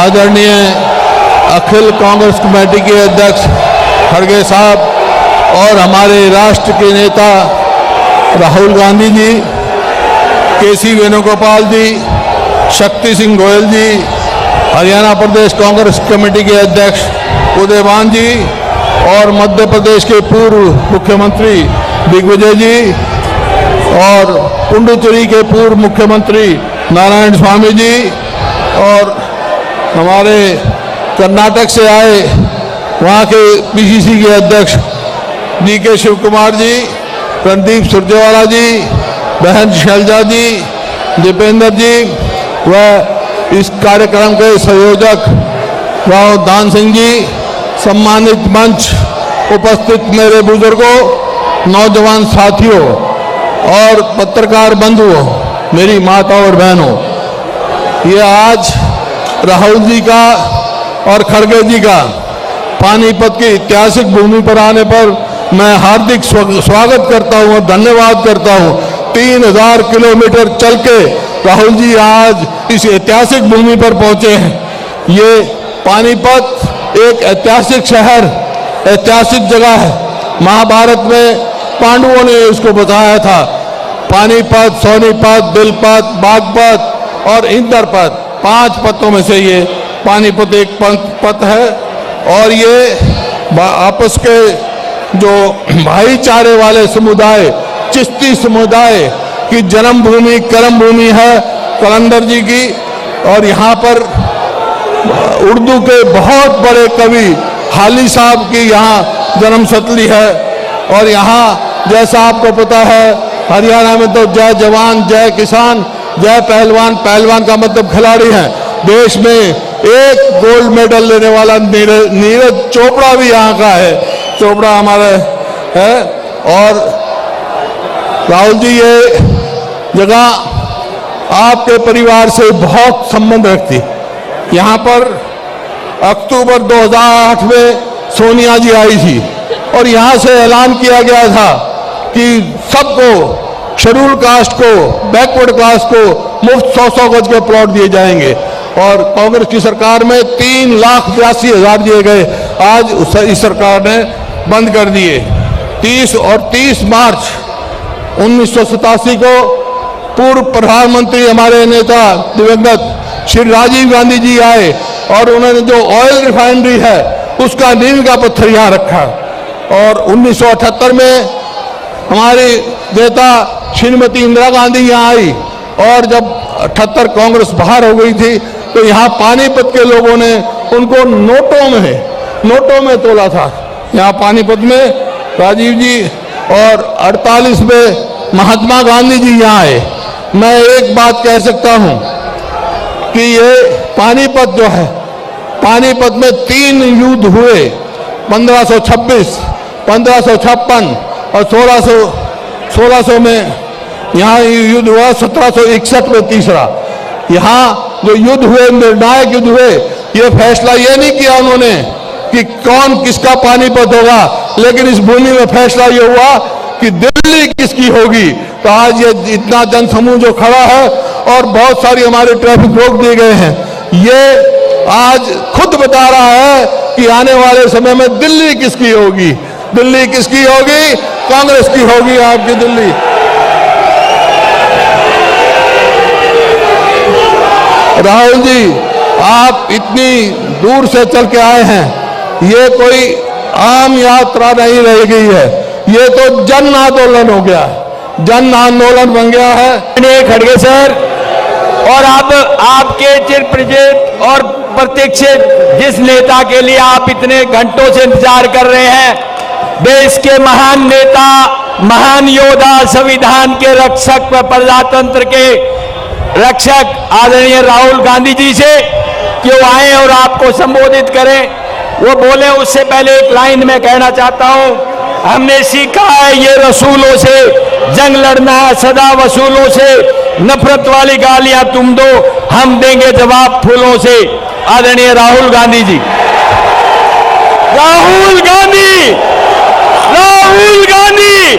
आदरणीय अखिल कांग्रेस कमेटी के अध्यक्ष खड़गे साहब और हमारे राष्ट्र के नेता राहुल गांधी जी, केसी वेणुगोपाल जी, शक्ति सिंह गोयल जी, हरियाणा प्रदेश कांग्रेस कमेटी के अध्यक्ष उदयवान जी और मध्य प्रदेश के पूर्व मुख्यमंत्री दिग्विजय जी और पुडुचेरी के पूर्व मुख्यमंत्री नारायण स्वामी जी और हमारे कर्नाटक से आए वहाँ के पीसीसी के अध्यक्ष डीके शिव कुमार जी, रणदीप सुरजेवाला जी, बहन शैलजा जी, दीपेंद्र जी व इस कार्यक्रम के संयोजक राव दान सिंह जी, सम्मानित मंच उपस्थित मेरे बुजुर्गों, नौजवान साथियों और पत्रकार बंधुओं, मेरी माता और बहनों, ये आज राहुल जी का और खड़गे जी का पानीपत की ऐतिहासिक भूमि पर आने पर मैं हार्दिक स्वागत करता हूं और धन्यवाद करता हूं। 3000 किलोमीटर चल के राहुल जी आज इस ऐतिहासिक भूमि पर पहुंचे हैं। ये पानीपत एक ऐतिहासिक शहर, ऐतिहासिक जगह है। महाभारत में पांडवों ने इसको बताया था। पानीपत, सोनीपत, बिलपत, बागपत और इंद्रपत, 5 पतों में से ये पानीपत एक पत है। और ये आपस के जो भाईचारे वाले समुदाय, चिश्ती समुदाय की जन्मभूमि, कर्मभूमि है कलंदर जी की। और यहाँ पर उर्दू के बहुत बड़े कवि हाली साहब की यहाँ जन्मस्थली है। और यहाँ जैसा आपको पता है, हरियाणा में तो जय जवान जय किसान जय पहलवान, पहलवान का मतलब खिलाड़ी है। देश में एक गोल्ड मेडल लेने वाला नीरज चोपड़ा भी यहाँ का है। चोपड़ा हमारे है। और राहुल जी, ये जगह आपके परिवार से बहुत संबंध रखती। यहाँ पर अक्टूबर 2008 में सोनिया जी आई थी और यहाँ से ऐलान किया गया था कि सबको, शेड्यूल कास्ट को, बैकवर्ड कास्ट को मुफ्त 100-100 गज के प्लॉट दिए जाएंगे। और कांग्रेस की सरकार में 3,82,000 दिए गए। आज इस सरकार ने बंद कर दिए। 30 मार्च 1987 को पूर्व प्रधानमंत्री हमारे नेता दिवंगत श्री राजीव गांधी जी आए और उन्होंने जो ऑयल रिफाइनरी है उसका नींव का पत्थर यहाँ रखा। और 1978 में हमारी नेता श्रीमती इंदिरा गांधी यहाँ आई और जब 78 कांग्रेस बाहर हो गई थी तो यहाँ पानीपत के लोगों ने उनको नोटों में तोला था। यहाँ पानीपत में राजीव जी और 48 में महात्मा गांधी जी यहाँ आए। मैं एक बात कह सकता हूँ कि ये पानीपत जो है, पानीपत में 3 युद्ध हुए, 1526, 1556 और 1600 में यहाँ युद्ध हुआ, 1761 में तीसरा। यहाँ जो युद्ध हुए, निर्णायक युद्ध हुए, ये फैसला ये नहीं किया उन्होंने कि कौन किसका पानीपत होगा, लेकिन इस भूमि में फैसला ये हुआ कि दिल्ली किसकी होगी। तो आज ये इतना जनसमूह जो खड़ा है और बहुत सारी हमारे ट्रैफिक रोक दिए गए हैं, ये आज खुद बता रहा है कि आने वाले समय में दिल्ली किसकी होगी। दिल्ली किसकी होगी? कांग्रेस की होगी आपकी दिल्ली। राहुल जी, आप इतनी दूर से चल के आए हैं, ये कोई आम यात्रा नहीं रह गई है, ये तो जन आंदोलन हो गया है, जन आंदोलन बन गया है। खड़गे सर, और अब आपके चिरपरिचित और प्रतीक्षित जिस नेता के लिए आप इतने घंटों से इंतजार कर रहे हैं, देश के महान नेता, महान योद्धा, संविधान के रक्षक व प्रजातंत्र के रक्षक आदरणीय राहुल गांधी जी से कि वो आए और आपको संबोधित करें। वो बोले उससे पहले एक लाइन में कहना चाहता हूं, हमने सीखा है ये रसूलों से जंग लड़ना है, सदा वसूलों से, नफरत वाली गालियां तुम दो, हम देंगे जवाब फूलों से। आदरणीय राहुल गांधी जी। राहुल गांधी, राहुल गांधी,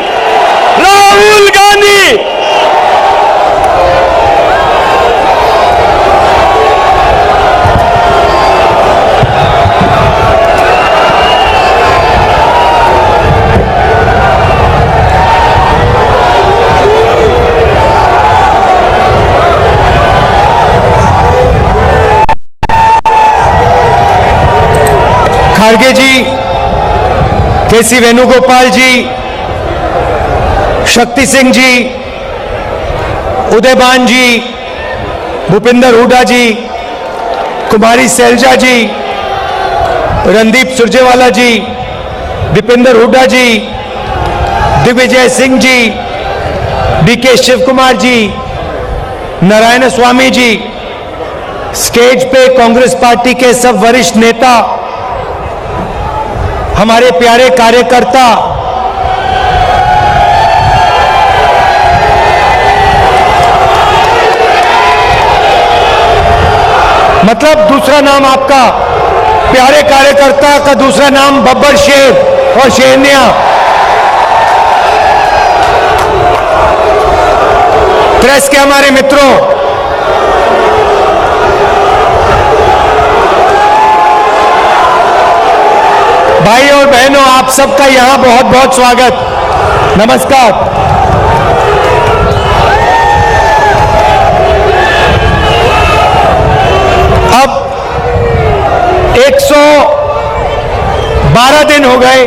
राहुल गांधी। खारगे जी, केसी वेणुगोपाल जी, शक्ति सिंह जी, उदयभान जी, भूपिंदर हुड्डा जी, कुमारी सैलजा जी, रणदीप सुरजेवाला जी, दीपेंद्र हुड्डा जी, दिग्विजय सिंह जी, बीके शिव कुमार जी, नारायण स्वामी जी, स्टेज पे कांग्रेस पार्टी के सब वरिष्ठ नेता, हमारे प्यारे कार्यकर्ता, मतलब दूसरा नाम आपका, प्यारे कार्यकर्ता का दूसरा नाम बब्बर शेर और शेरनिया। प्रेस के हमारे मित्रों, भाई और बहनों, आप सबका यहां बहुत बहुत स्वागत, नमस्कार। अब 112 दिन हो गए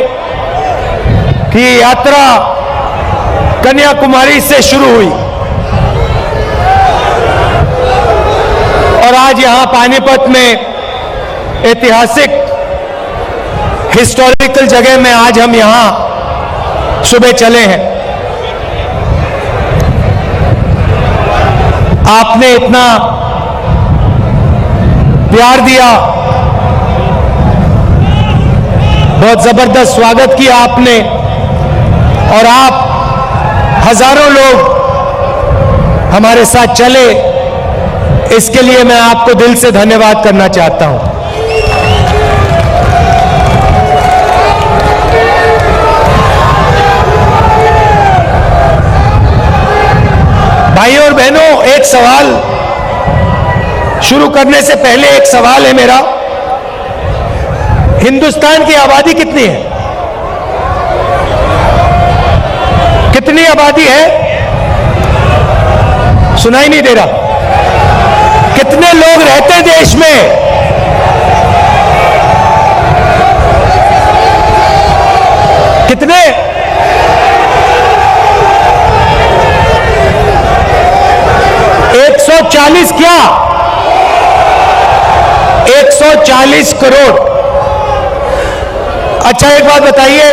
कि यात्रा कन्याकुमारी से शुरू हुई और आज यहां पानीपत में ऐतिहासिक हिस्टोरिकल जगह में आज हम यहां सुबह चले हैं। आपने इतना प्यार दिया, बहुत जबरदस्त स्वागत किया आपने, और आप हजारों लोग हमारे साथ चले, इसके लिए मैं आपको दिल से धन्यवाद करना चाहता हूं। भाइयों और बहनों, एक सवाल शुरू करने से पहले एक सवाल है मेरा। हिंदुस्तान की आबादी कितनी है? कितनी आबादी है? सुनाई नहीं दे रहा। कितने लोग रहते हैं देश में? कितने? 140 क्या? 140 करोड़। अच्छा, एक बात बताइए,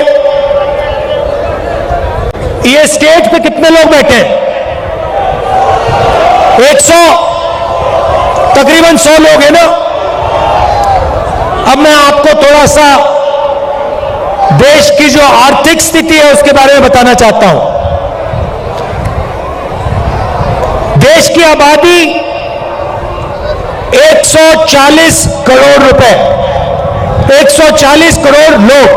ये स्टेज पे कितने लोग बैठे हैं? 100, तकरीबन 100 लोग हैं ना। अब मैं आपको थोड़ा सा देश की जो आर्थिक स्थिति है उसके बारे में बताना चाहता हूं। देश की आबादी 140 करोड़ रुपए, 140 करोड़ लोग,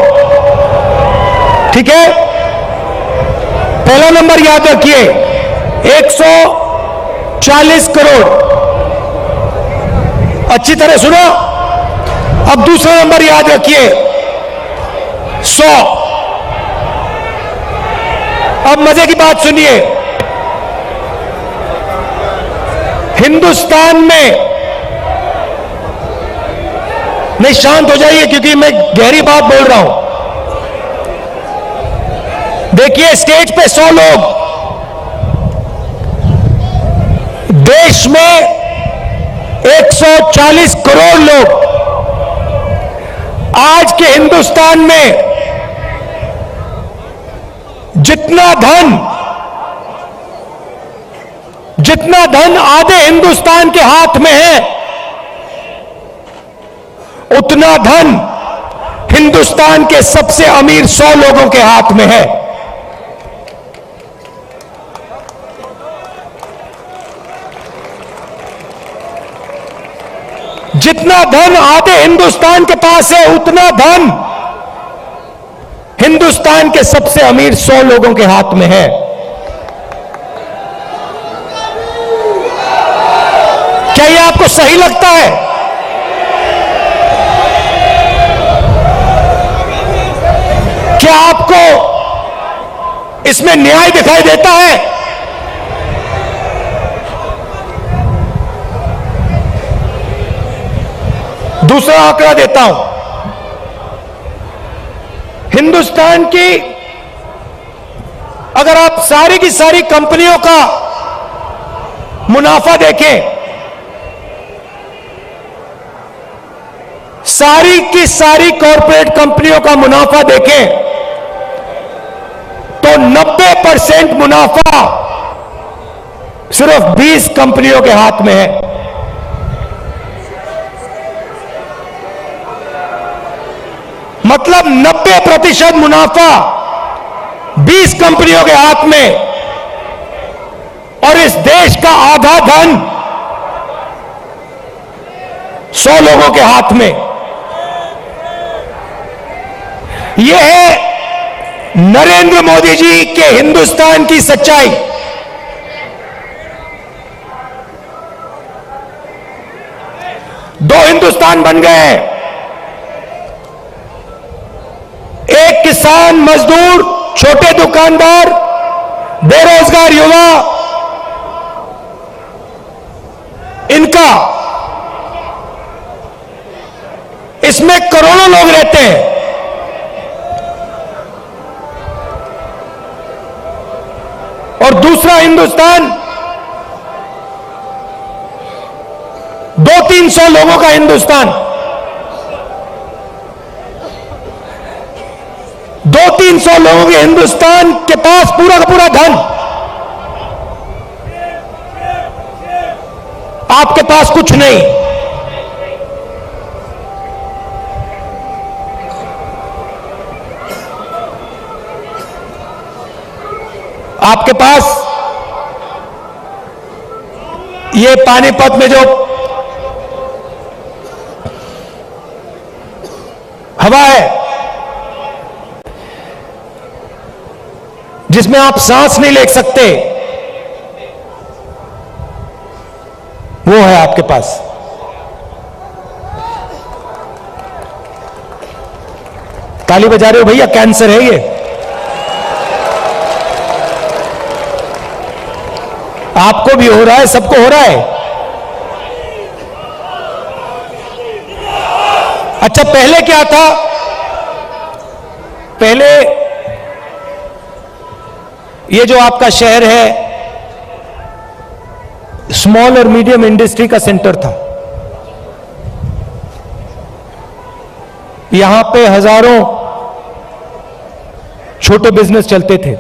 ठीक है? पहला नंबर याद रखिए, 140 करोड़। अच्छी तरह सुनो। अब दूसरा नंबर याद रखिए, 100। अब मजे की बात सुनिए, हिंदुस्तान में, नहीं शांत हो जाइए क्योंकि मैं गहरी बात बोल रहा हूं। देखिए, स्टेज पे 100 लोग, देश में 140 करोड़ लोग। आज के हिंदुस्तान में जितना धन आधे हिंदुस्तान के हाथ में है, उतना धन हिंदुस्तान के सबसे अमीर 100 लोगों के हाथ में है। जितना धन आधे हिंदुस्तान के पास है, उतना धन हिंदुस्तान के सबसे अमीर 100 लोगों के हाथ में है। क्या यह आपको सही लगता है? क्या आपको इसमें न्याय दिखाई देता है? दूसरा आंकड़ा देता हूं। हिंदुस्तान की अगर आप सारी की सारी कंपनियों का मुनाफा देखें, सारी की सारी कॉरपोरेट कंपनियों का मुनाफा देखें, तो 90% मुनाफा सिर्फ 20 कंपनियों के हाथ में है। मतलब 90% मुनाफा 20 कंपनियों के हाथ में, और इस देश का आधा धन 100 लोगों के हाथ में। यह है नरेंद्र मोदी जी के हिंदुस्तान की सच्चाई। दो हिंदुस्तान बन गए हैं, एक किसान, मजदूर, छोटे दुकानदार, बेरोजगार युवा, इनका, इसमें करोड़ों लोग रहते हैं। और दूसरा हिंदुस्तान 200-300 लोगों का हिंदुस्तान, 200-300 लोगों के हिंदुस्तान के पास पूरा का पूरा धन, आपके पास कुछ नहीं। आपके पास ये पानीपत में जो हवा है, जिसमें आप सांस नहीं ले सकते, वो है आपके पास। ताली बजा रहे हो भैया, कैंसर है ये। आपको भी हो रहा है, सबको हो रहा है। अच्छा, पहले क्या था? पहले ये जो आपका शहर है, स्मॉल और मीडियम इंडस्ट्री का सेंटर था। यहां पे हजारों छोटे बिजनेस चलते थे,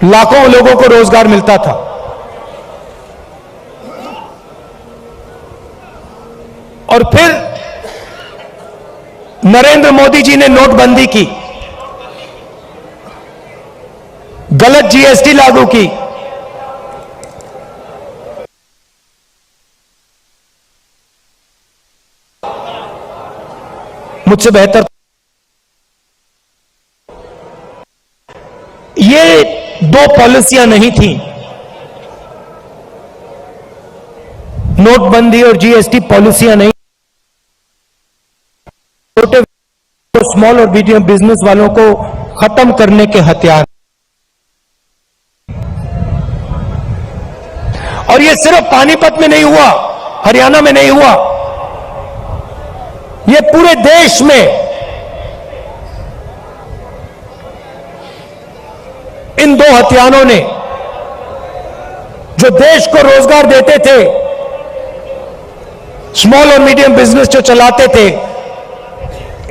लाखों लोगों को रोजगार मिलता था। और फिर नरेंद्र मोदी जी ने नोटबंदी की, गलत जीएसटी लागू की, मुझसे बेहतर ये दो पॉलिसियां नहीं थी, नोटबंदी और जीएसटी पॉलिसियां नहीं, छोटे स्मॉल और मीडियम बिजनेस वालों को खत्म करने के हथियार। और ये सिर्फ पानीपत में नहीं हुआ, हरियाणा में नहीं हुआ, ये पूरे देश में इन दो हथियारों ने, जो देश को रोजगार देते थे, स्मॉल और मीडियम बिजनेस जो चलाते थे,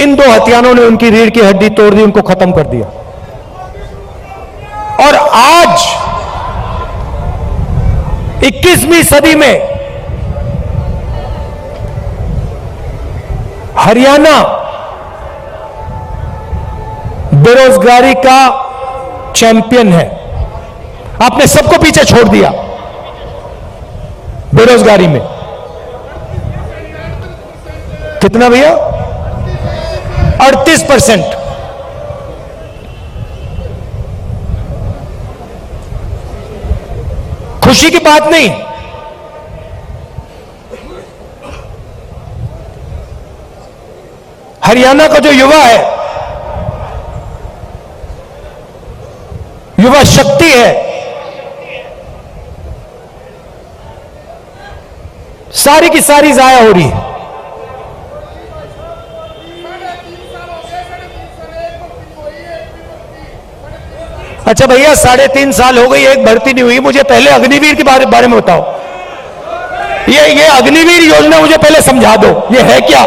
इन दो हथियारों ने उनकी रीढ़ की हड्डी तोड़ दी, उनको खत्म कर दिया। और आज 21वीं सदी में हरियाणा बेरोजगारी का चैंपियन है। आपने सबको पीछे छोड़ दिया बेरोजगारी में। कितना भैया? 38%। खुशी की बात नहीं, हरियाणा का जो युवा है, युवा शक्ति है, सारी की सारी जाया हो रही है। अच्छा भैया 3.5 साल हो गई, एक भर्ती नहीं हुई, मुझे पहले अग्निवीर के बारे में बताओ। ये अग्निवीर योजना मुझे पहले समझा दो, ये है क्या?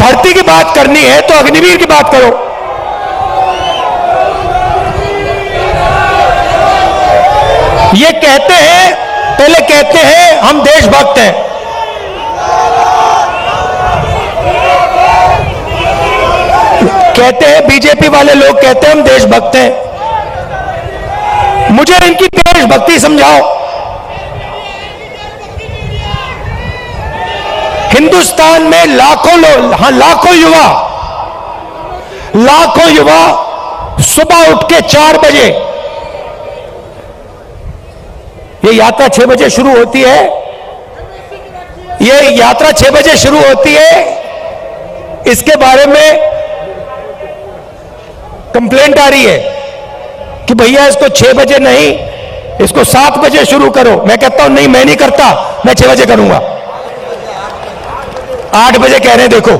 भर्ती की बात करनी है तो अग्निवीर की बात करो। ये कहते हैं, पहले कहते हैं हम देशभक्त हैं, कहते हैं बीजेपी वाले लोग कहते हैं हम देशभक्त हैं। मुझे इनकी देशभक्ति समझाओ। हिंदुस्तान में लाखों लोग, हाँ लाखों युवा सुबह उठ के 4 बजे, ये यात्रा 6 बजे शुरू होती है, ये यात्रा 6 बजे शुरू होती है। इसके बारे में कंप्लेंट आ रही है कि भैया इसको 6 बजे नहीं, इसको 7 बजे शुरू करो। मैं कहता हूं नहीं, मैं नहीं करता, मैं 6 बजे करूंगा। 8 बजे कह रहे हैं, देखो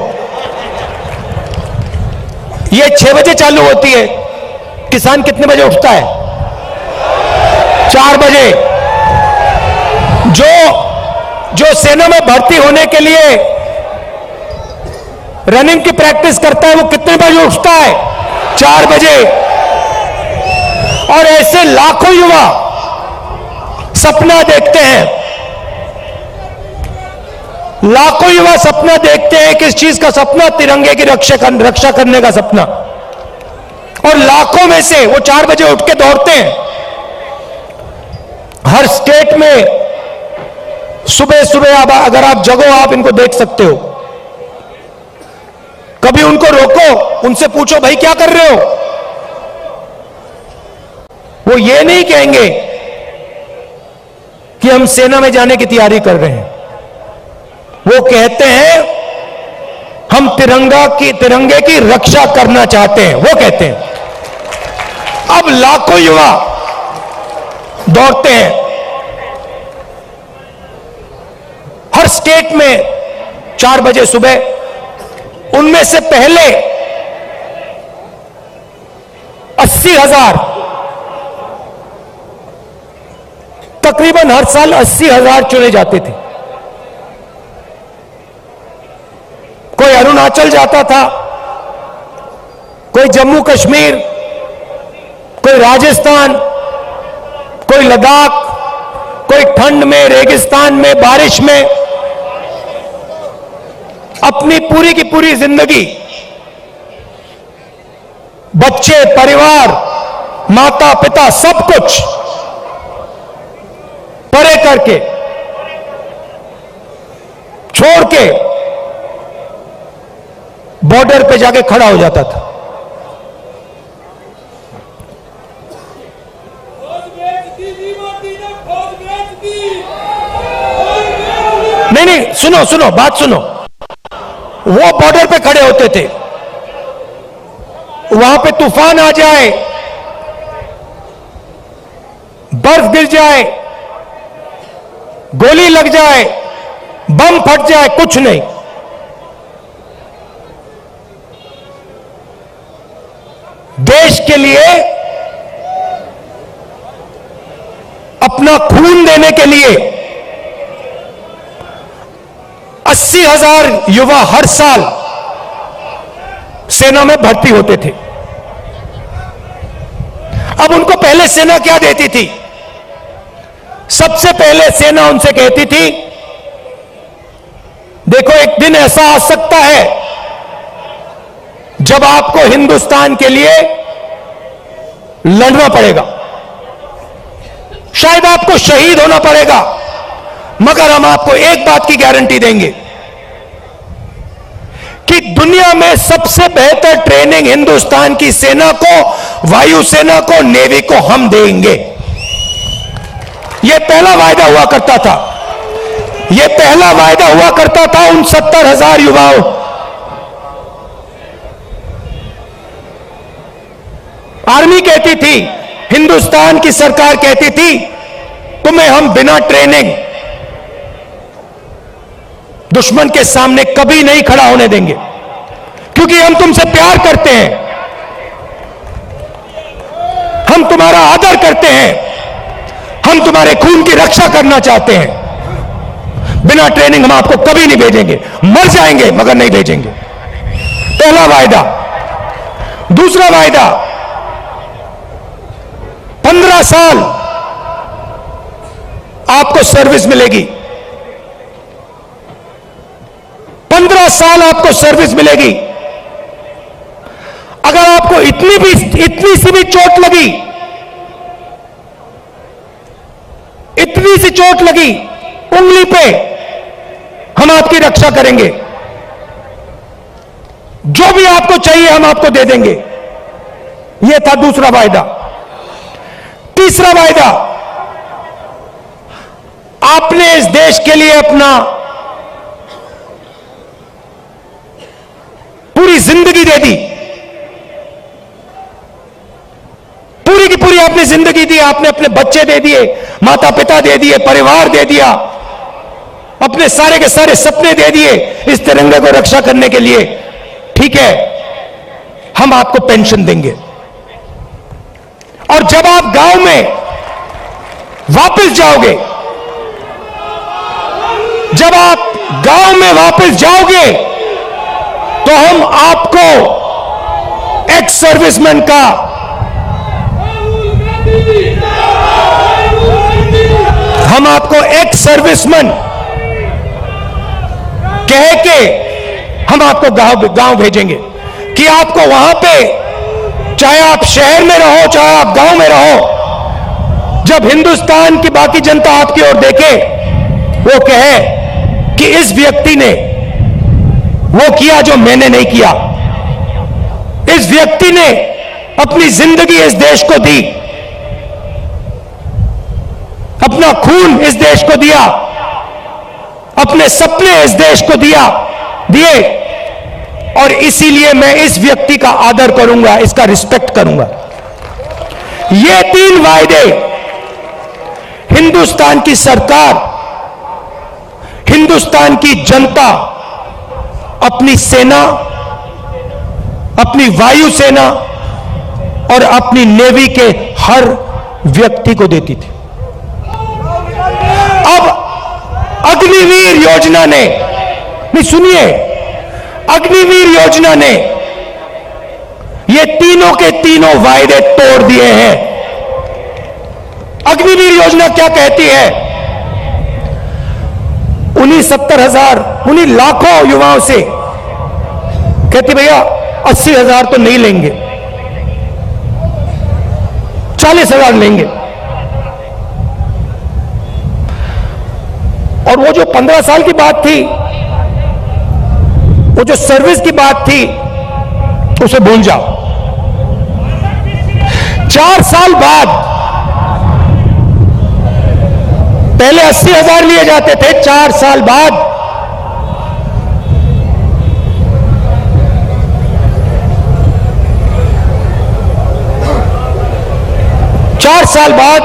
ये 6 बजे चालू होती है। किसान कितने बजे उठता है? 4 बजे। जो सेना में भर्ती होने के लिए रनिंग की प्रैक्टिस करता है वो कितने बजे उठता है? 4 बजे। और ऐसे लाखों युवा सपना देखते हैं, लाखों युवा सपना देखते हैं। किस चीज का सपना? तिरंगे की रक्षा करने का सपना। और लाखों में से वो 4 बजे उठ के दौड़ते हैं। हर स्टेट में सुबह सुबह अगर आप जगो, आप इनको देख सकते हो। कभी उनको रोको, उनसे पूछो भाई क्या कर रहे हो? वो ये नहीं कहेंगे कि हम सेना में जाने की तैयारी कर रहे हैं। वो कहते हैं हम तिरंगे की रक्षा करना चाहते हैं, वो कहते हैं। अब लाखों युवा दौड़ते हैं। हर स्टेट में 4 बजे सुबह। उनमें से पहले 80,000, तकरीबन हर साल 80,000 चुने जाते थे। कोई अरुणाचल जाता था, कोई जम्मू कश्मीर, कोई राजस्थान, कोई लद्दाख, कोई ठंड में, रेगिस्तान में, बारिश में अपनी पूरी की पूरी जिंदगी बच्चे, परिवार, माता पिता सब कुछ परे करके छोड़ के बॉर्डर पे जाके खड़ा हो जाता था। नहीं, सुनो, बात सुनो। वो बॉर्डर पे खड़े होते थे, वहां पे तूफान आ जाए, बर्फ गिर जाए, गोली लग जाए, बम फट जाए, कुछ नहीं। देश के लिए अपना खून देने के लिए 80,000 युवा हर साल सेना में भर्ती होते थे। अब उनको पहले सेना क्या देती थी? सबसे पहले सेना उनसे कहती थी, देखो एक दिन ऐसा आ सकता है जब आपको हिंदुस्तान के लिए लड़ना पड़ेगा, शायद आपको शहीद होना पड़ेगा, मगर हम आपको एक बात की गारंटी देंगे कि दुनिया में सबसे बेहतर ट्रेनिंग हिंदुस्तान की सेना को, वायुसेना को, नेवी को हम देंगे। यह पहला वायदा हुआ करता था। यह पहला वायदा हुआ करता था उन 70,000 युवाओं। आर्मी कहती थी, हिंदुस्तान की सरकार कहती थी, तुम्हें हम बिना ट्रेनिंग दुश्मन के सामने कभी नहीं खड़ा होने देंगे, क्योंकि हम तुमसे प्यार करते हैं। हम तुम्हारा आदर करते हैं, हम तुम्हारे खून की रक्षा करना चाहते हैं। बिना ट्रेनिंग हम आपको कभी नहीं भेजेंगे, मर जाएंगे मगर नहीं भेजेंगे। पहला वायदा। दूसरा वायदा, 15 साल आपको सर्विस मिलेगी। 15 साल आपको सर्विस मिलेगी। अगर आपको इतनी सी भी चोट लगी, इतनी सी चोट लगी उंगली पे, हम आपकी रक्षा करेंगे। जो भी आपको चाहिए हम आपको दे देंगे। यह था दूसरा वायदा। तीसरा वायदा, आपने इस देश के लिए अपना पूरी जिंदगी दे दी, पूरी की पूरी आपने जिंदगी दी। आपने अपने बच्चे दे दिए, माता पिता दे दिए, परिवार दे दिया, अपने सारे के सारे सपने दे दिए इस तिरंगे को रक्षा करने के लिए। ठीक है, हम आपको पेंशन देंगे। और जब आप गांव में वापस जाओगे, जब आप गांव में वापस जाओगे, तो हम आपको एक्स सर्विसमैन का कह के हम आपको गांव भेजेंगे कि आपको वहां पे, चाहे आप शहर में रहो चाहे आप गांव में रहो, जब हिंदुस्तान की बाकी जनता आपकी ओर देखे, वो कहे कि इस व्यक्ति ने वो किया जो मैंने नहीं किया। इस व्यक्ति ने अपनी जिंदगी इस देश को दी, अपना खून इस देश को दिया, अपने सपने इस देश को दिए, और इसीलिए मैं इस व्यक्ति का आदर करूंगा, इसका रिस्पेक्ट करूंगा। ये 3 वायदे हिंदुस्तान की सरकार, हिंदुस्तान की जनता अपनी सेना, अपनी वायुसेना और अपनी नेवी के हर व्यक्ति को देती थी। अब अग्निवीर योजना ने, नहीं सुनिए, अग्निवीर योजना ने ये तीनों के तीनों वायदे तोड़ दिए हैं। अग्निवीर योजना क्या कहती है? उन्हीं 70,000, उन्हीं लाखों युवाओं से कहती भैया 80,000 तो नहीं लेंगे, 40,000 लेंगे। और वो जो 15 साल की बात थी, वो जो सर्विस की बात थी, उसे भूल जाओ। 4 साल बाद, पहले 80,000 लिए जाते थे, 4 साल बाद 4 साल बाद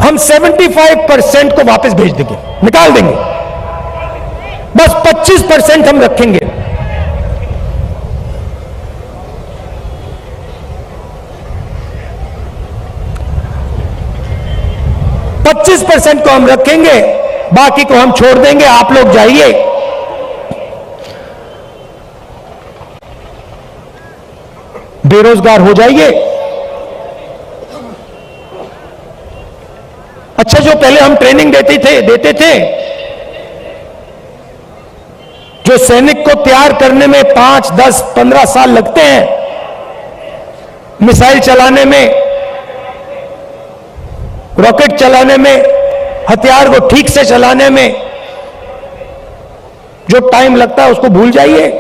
हम 75% को वापस भेज देंगे, निकाल देंगे, बस 25% हम रखेंगे। %25 को हम रखेंगे, बाकी को हम छोड़ देंगे। आप लोग जाइए, बेरोजगार हो जाइए। अच्छा, जो पहले हम ट्रेनिंग देते थे, जो सैनिक को तैयार करने में 5, 10, 15 साल लगते हैं, मिसाइल चलाने में, रॉकेट चलाने में, हथियार को ठीक से चलाने में जो टाइम लगता है उसको भूल जाइए।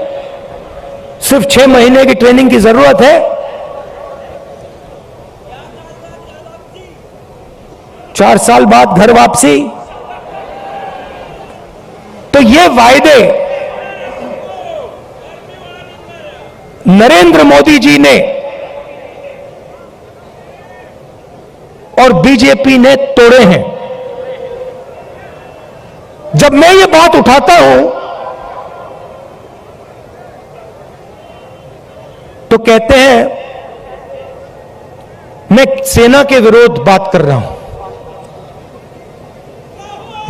सिर्फ 6 महीने की ट्रेनिंग की जरूरत है। 4 साल बाद घर वापसी। तो ये वायदे नरेंद्र मोदी जी ने और बीजेपी ने तोड़े हैं। जब मैं ये बात उठाता हूं तो कहते हैं मैं सेना के विरोध बात कर रहा हूं।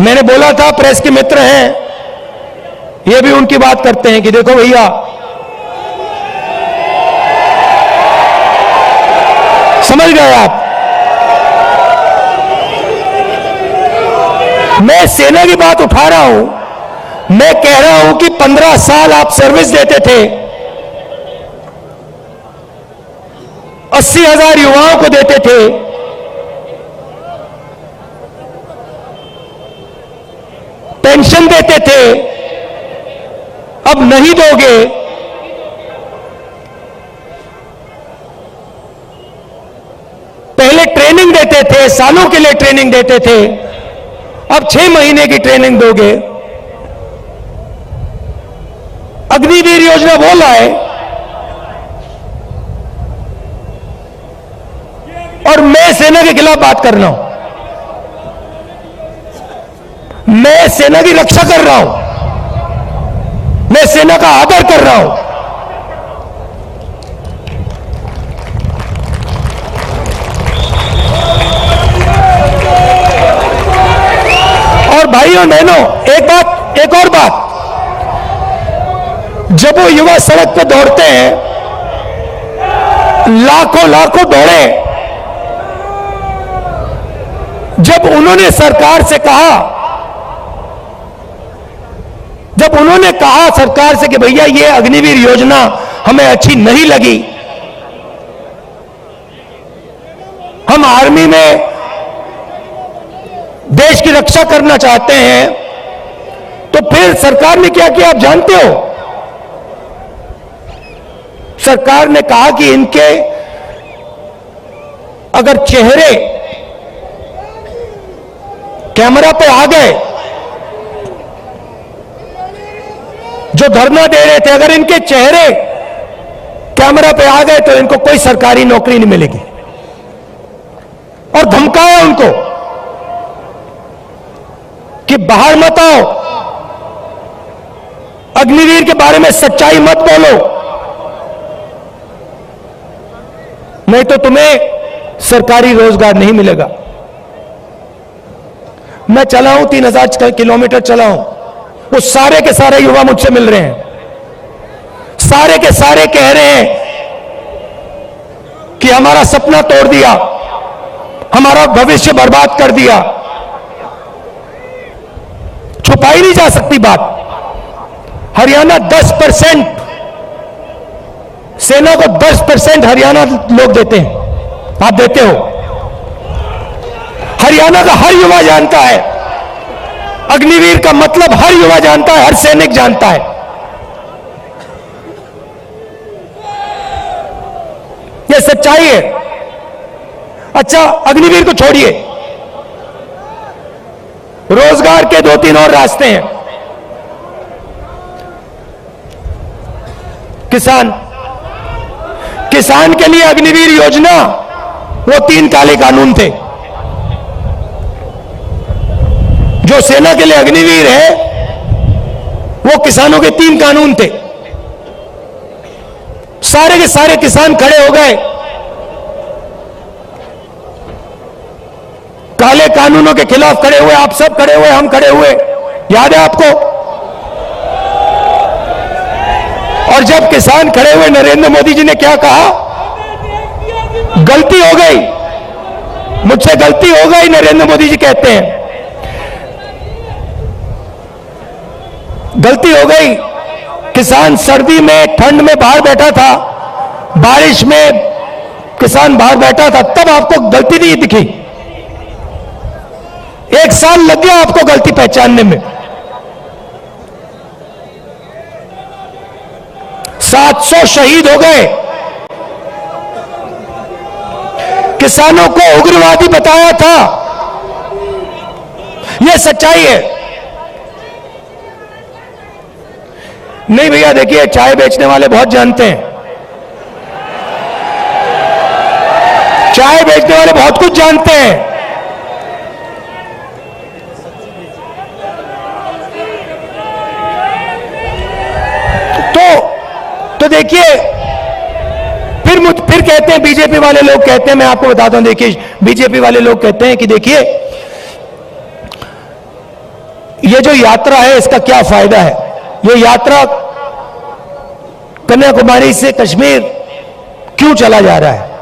मैंने बोला था प्रेस के मित्र हैं, ये भी उनकी बात करते हैं कि देखो भैया, समझ गए आप, मैं सेना की बात उठा रहा हूं। मैं कह रहा हूं कि 15 साल आप सर्विस देते थे, 80,000 युवाओं को देते थे, पेंशन देते थे, अब नहीं दोगे। पहले ट्रेनिंग देते थे, सालों के लिए ट्रेनिंग देते थे, अब 6 महीने की ट्रेनिंग दोगे। अग्निवीर योजना वो लाए और मैं सेना के खिलाफ बात कर रहा हूं। मैं सेना की रक्षा कर रहा हूं, मैं सेना का आदर कर रहा हूं। और भाइयों बहनों, एक और बात, जब वो युवा सड़क पे दौड़ते हैं, लाखों दौड़े, जब उन्होंने सरकार से कहा, सरकार से कि भैया ये अग्निवीर योजना हमें अच्छी नहीं लगी, हम आर्मी में देश की रक्षा करना चाहते हैं, तो फिर सरकार ने क्या किया आप जानते हो? सरकार ने कहा कि इनके अगर चेहरे कैमरा पे आ गए, जो धरना दे रहे थे, अगर इनके चेहरे कैमरा पे आ गए तो इनको कोई सरकारी नौकरी नहीं मिलेगी। और धमकाया उनको कि बाहर मत आओ, अग्निवीर के बारे में सच्चाई मत बोलो, नहीं तो तुम्हें सरकारी रोजगार नहीं मिलेगा। मैं चला हूं, 3000 किलोमीटर चला हूं, वो सारे के सारे युवा मुझसे मिल रहे हैं, सारे के सारे कह रहे हैं कि हमारा सपना तोड़ दिया, हमारा भविष्य बर्बाद कर दिया। छुपाई नहीं जा सकती बात। हरियाणा 10%, सेना को 10% हरियाणा लोग देते हैं, आप देते हो। हरियाणा का हर युवा जानता है, अग्निवीर का मतलब हर युवा जानता है, हर सैनिक जानता है। यह सच्चाई है। अच्छा, अग्निवीर को छोड़िए, रोजगार के 2-3 और रास्ते हैं। किसान के लिए अग्निवीर योजना, वो 3 काले कानून थे। जो सेना के लिए अग्निवीर है, वो किसानों के 3 कानून थे। सारे के सारे किसान खड़े हो गए, काले कानूनों के खिलाफ खड़े हुए, आप सब खड़े हुए, हम खड़े हुए, याद है आपको? और जब किसान खड़े हुए, नरेंद्र मोदी जी ने क्या कहा? गलती हो गई, मुझसे गलती हो गई, नरेंद्र मोदी जी कहते हैं, गलती हो गई। किसान सर्दी में, ठंड में बाहर बैठा था, बारिश में किसान बाहर बैठा था, तब आपको गलती नहीं दिखी। 1 साल लग गया आपको गलती पहचानने में। 700 शहीद हो गए। किसानों को उग्रवादी बताया था, यह सच्चाई है। नहीं भैया, देखिए, चाय बेचने वाले बहुत जानते हैं, चाय बेचने वाले बहुत कुछ जानते हैं। तो देखिए, फिर कहते हैं, बीजेपी वाले लोग कहते हैं, मैं आपको बताता हूं, देखिए बीजेपी वाले लोग कहते हैं कि देखिए ये जो यात्रा है इसका क्या फायदा है, ये यात्रा कन्याकुमारी से कश्मीर क्यों चला जा रहा है।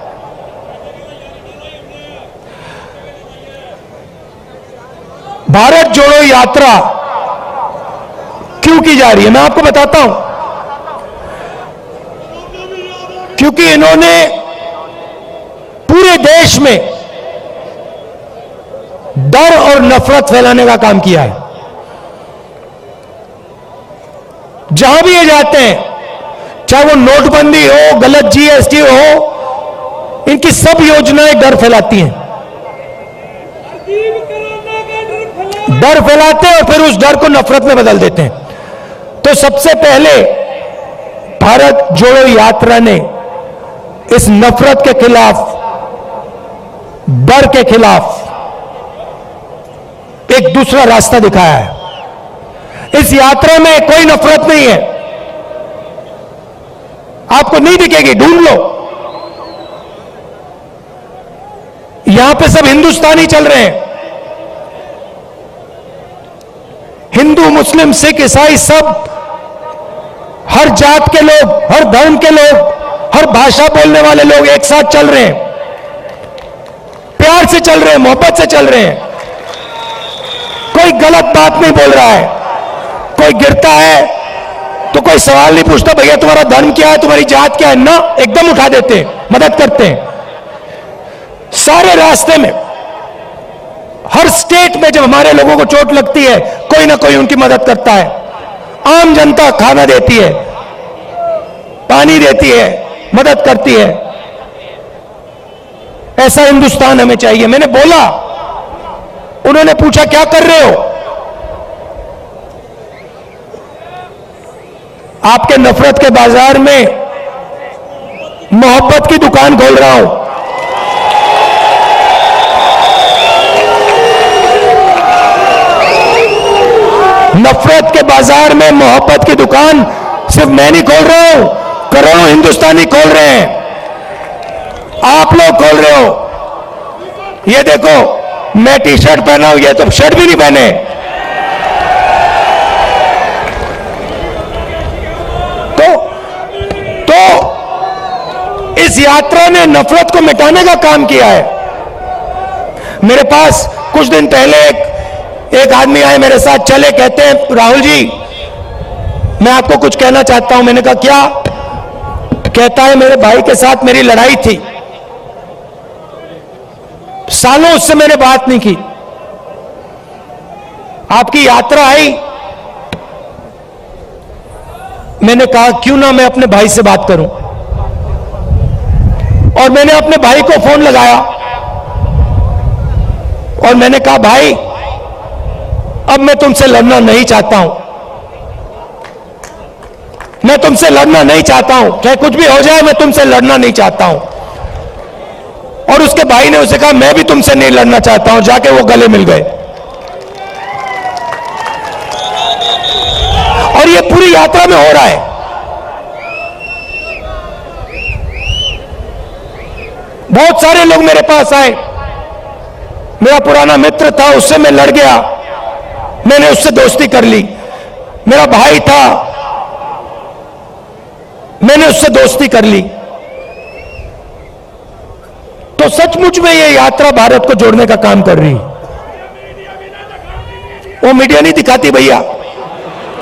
भारत जोड़ो यात्रा क्यों की जा रही है, मैं आपको बताता हूं। क्योंकि इन्होंने पूरे देश में डर और नफरत फैलाने का काम किया है। जहां भी ये जाते हैं, चाहे वो नोटबंदी हो, गलत जीएसटी हो, इनकी सब योजनाएं डर फैलाती हैं। डर फैलाते हैं और फिर उस डर को नफरत में बदल देते हैं। तो सबसे पहले भारत जोड़ो यात्रा ने इस नफरत के खिलाफ, डर के खिलाफ एक दूसरा रास्ता दिखाया है। इस यात्रा में कोई नफरत नहीं है, आपको नहीं दिखेगी, ढूंढ लो। यहां पे सब हिंदुस्तानी चल रहे हैं, हिंदू, मुस्लिम, सिख, ईसाई, सब, हर जात के लोग, हर धर्म के लोग, हर भाषा बोलने वाले लोग एक साथ चल रहे हैं, प्यार से चल रहे हैं, मोहब्बत से चल रहे हैं। कोई गलत बात नहीं बोल रहा है, कोई गिरता है तो कोई सवाल नहीं पूछता, भैया तुम्हारा धर्म क्या है, तुम्हारी जात क्या है, ना, एकदम उठा देते हैं, मदद करते हैं। सारे रास्ते में, हर स्टेट में जब हमारे लोगों को चोट लगती है, कोई ना कोई उनकी मदद करता है। आम जनता खाना देती है, पानी देती है, मदद करती है। ऐसा हिंदुस्तान हमें चाहिए। मैंने बोला, उन्होंने पूछा क्या कर रहे हो, आपके नफरत के बाजार में मोहब्बत की दुकान खोल रहा हूं। नफरत के बाजार में मोहब्बत की दुकान सिर्फ मैं नहीं खोल रहा हूं, करोड़ों हिंदुस्तानी खोल रहे हैं, आप लोग खोल रहे हो। ये देखो, मैं टी शर्ट पहना हूं, ये तो शर्ट भी नहीं पहने। तो इस यात्रा ने नफरत को मिटाने का काम किया है। मेरे पास कुछ दिन पहले एक आदमी आए मेरे साथ, चले, कहते हैं राहुल जी मैं आपको कुछ कहना चाहता हूं। मैंने कहा क्या? कहता है मेरे भाई के साथ मेरी लड़ाई थी, सालों उससे मैंने बात नहीं की, आपकी यात्रा आई, मैंने कहा क्यों ना मैं अपने भाई से बात करूं, और मैंने अपने भाई को फोन लगाया और मैंने कहा भाई अब मैं तुमसे लड़ना नहीं चाहता हूं, मैं तुमसे लड़ना नहीं चाहता हूं, चाहे कुछ भी हो जाए मैं तुमसे लड़ना नहीं चाहता हूं। और उसके भाई ने उसे कहा मैं भी तुमसे नहीं लड़ना चाहता हूं, जाके वो गले मिल गए। और ये पूरी यात्रा में हो रहा है। बहुत सारे लोग मेरे पास आए, मेरा पुराना मित्र था, उससे मैं लड़ गया, मैंने उससे दोस्ती कर ली, मेरा भाई था, मैंने उससे दोस्ती कर ली। तो सचमुच में ये यात्रा भारत को जोड़ने का काम कर रही। वो मीडिया नहीं दिखाती भैया,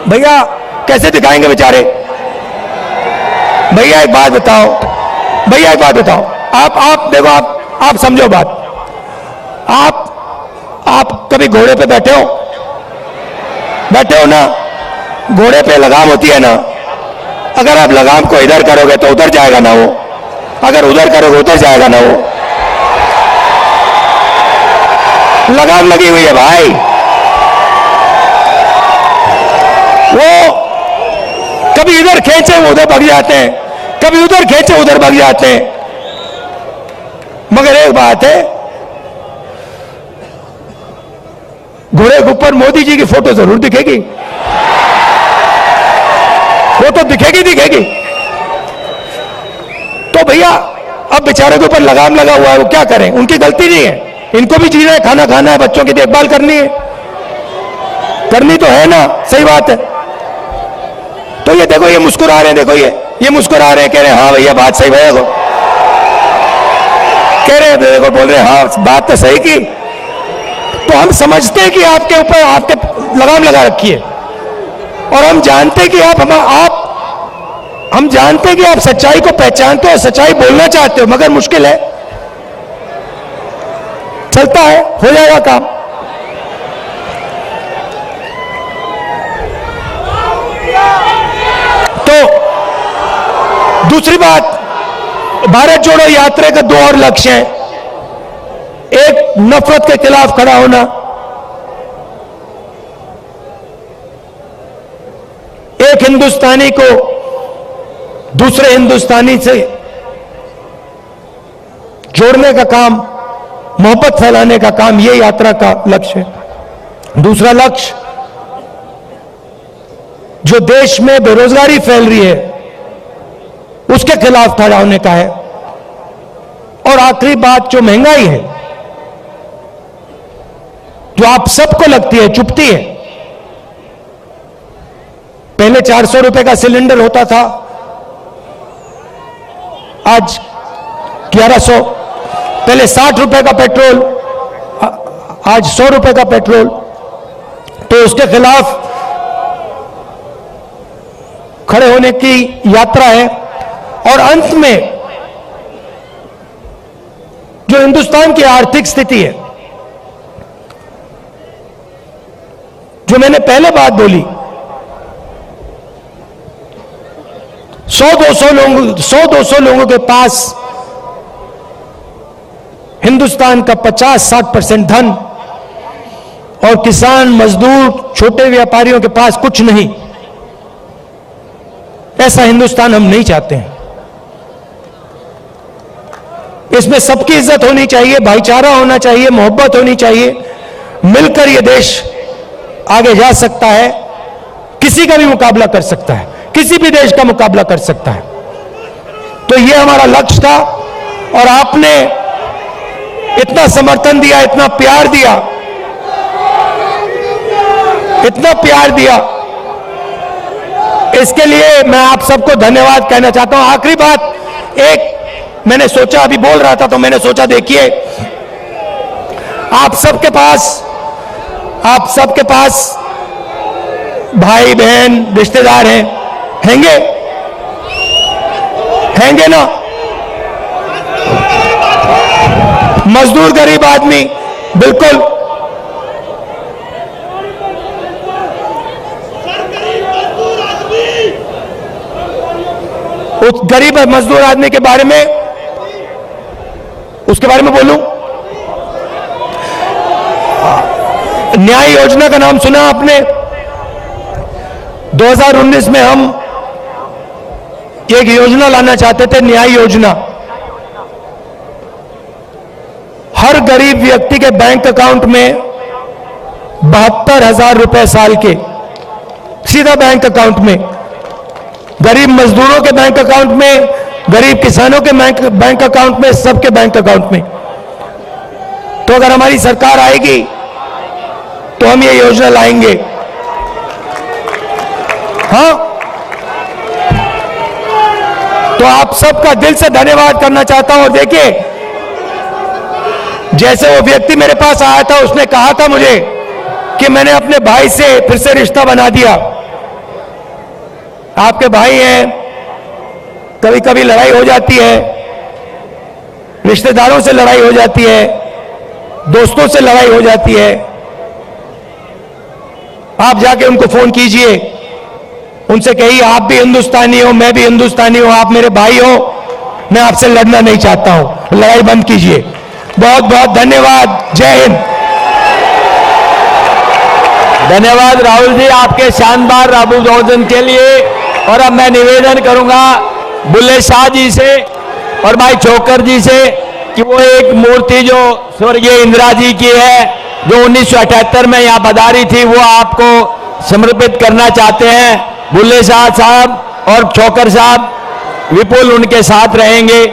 भैया कैसे दिखाएंगे बेचारे। भैया एक बात बताओ, भैया एक बात बताओ, आप देखो, आप समझो बात। आप कभी घोड़े पे बैठे हो ना, घोड़े पे लगाम होती है ना, अगर आप लगाम को इधर करोगे तो उधर जाएगा ना वो, अगर उधर करोगे उधर जाएगा ना वो। लगाम लगी हुई है भाई, वो कभी इधर खींचे वो उधर भाग जाते हैं, कभी उधर खींचे उधर भाग जाते हैं। मगर एक बात है, घोड़े के ऊपर मोदी जी की फोटो जरूर दिखेगी, वो तो दिखेगी। तो तो भैया अब बेचारे के ऊपर लगाम लगा हुआ है, वो क्या करें, उनकी गलती नहीं है, इनको भी जीना है, खाना खाना है, बच्चों की देखभाल करनी है, करनी तो है ना, सही बात है। तो ये देखो, ये मुस्कुरा रहे हैं, देखो ये मुस्कुरा रहे हैं, कह रहे हैं हाँ भैया बात सही भैया को कह रहे हैं, देखो बोल रहे हैं हाँ बात तो सही की। तो हम समझते हैं कि आपके ऊपर आपके लगाम लगा रखी है, और हम जानते हैं कि हम जानते हैं कि आप सच्चाई को पहचानते हो, सच्चाई बोलना चाहते हो, मगर मुश्किल है, चलता है, हो जाएगा काम। तो दूसरी बात, भारत जोड़ो यात्रा का 2 और लक्ष्य हैं। एक, नफरत के खिलाफ खड़ा होना, एक हिंदुस्तानी को दूसरे हिंदुस्तानी से जोड़ने का काम, मोहब्बत फैलाने का काम, यह यात्रा का लक्ष्य है। दूसरा लक्ष्य, जो देश में बेरोजगारी फैल रही है उसके खिलाफ खड़ा होने का है। और आखिरी बात, जो महंगाई है, जो आप सबको लगती है, चुभती है। पहले 400 रुपए का सिलेंडर होता था, आज 1100, पहले 60 रुपए का पेट्रोल, आज 100 रुपए का पेट्रोल। तो उसके खिलाफ खड़े होने की यात्रा है। और अंत में, जो हिंदुस्तान की आर्थिक स्थिति है, जो मैंने पहले बात बोली, 100-200 लोगों के पास हिंदुस्तान का 50-60% धन, और किसान, मजदूर, छोटे व्यापारियों के पास कुछ नहीं। ऐसा हिंदुस्तान हम नहीं चाहते हैं। इसमें सबकी इज्जत होनी चाहिए, भाईचारा होना चाहिए, मोहब्बत होनी चाहिए। मिलकर यह देश आगे जा सकता है, किसी का भी मुकाबला कर सकता है, किसी भी देश का मुकाबला कर सकता है। तो यह हमारा लक्ष्य था, और आपने इतना समर्थन दिया, इतना प्यार दिया, इतना प्यार दिया, इसके लिए मैं आप सबको धन्यवाद कहना चाहता हूं। आखिरी बात, एक मैंने सोचा, अभी बोल रहा था तो मैंने सोचा, देखिए आप सबके पास भाई बहन रिश्तेदार हैंगे ना, मजदूर गरीब आदमी, बिल्कुल। उस गरीब मजदूर आदमी के बारे में, उसके बारे में बोलूं, न्याय योजना का नाम सुना आपने? 2019 में हम एक योजना लाना चाहते थे, न्याय योजना। हर गरीब व्यक्ति के बैंक अकाउंट में 72,000 रुपए साल के सीधा बैंक अकाउंट में, गरीब मजदूरों के बैंक अकाउंट में, गरीब किसानों के बैंक अकाउंट में, सबके बैंक अकाउंट में। तो अगर हमारी सरकार आएगी तो हम ये योजना लाएंगे। हाँ, तो आप सबका दिल से धन्यवाद करना चाहता हूं। और देखिए, जैसे वो व्यक्ति मेरे पास आया था, उसने कहा था मुझे कि मैंने अपने भाई से फिर से रिश्ता बना दिया। आपके भाई हैं, कभी कभी लड़ाई हो जाती है, रिश्तेदारों से लड़ाई हो जाती है, दोस्तों से लड़ाई हो जाती है। आप जाके उनको फोन कीजिए, उनसे कहिए आप भी हिंदुस्तानी हो, मैं भी हिंदुस्तानी हूं, आप मेरे भाई हो, मैं आपसे लड़ना नहीं चाहता हूं, लड़ाई बंद कीजिए। बहुत बहुत धन्यवाद, जय हिंद। धन्यवाद राहुल जी आपके शानदार अभिवादन के लिए। और अब मैं निवेदन करूंगा बुल्ले शाह जी से और भाई छोकर जी से कि वो एक मूर्ति जो स्वर्गीय इंदिरा जी की है, जो 1978 में यहाँ पधारी थी, वो आपको समर्पित करना चाहते हैं। बुल्ले शाह साहब और छोकर साहब, विपुल उनके साथ रहेंगे।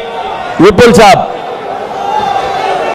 विपुल साहब।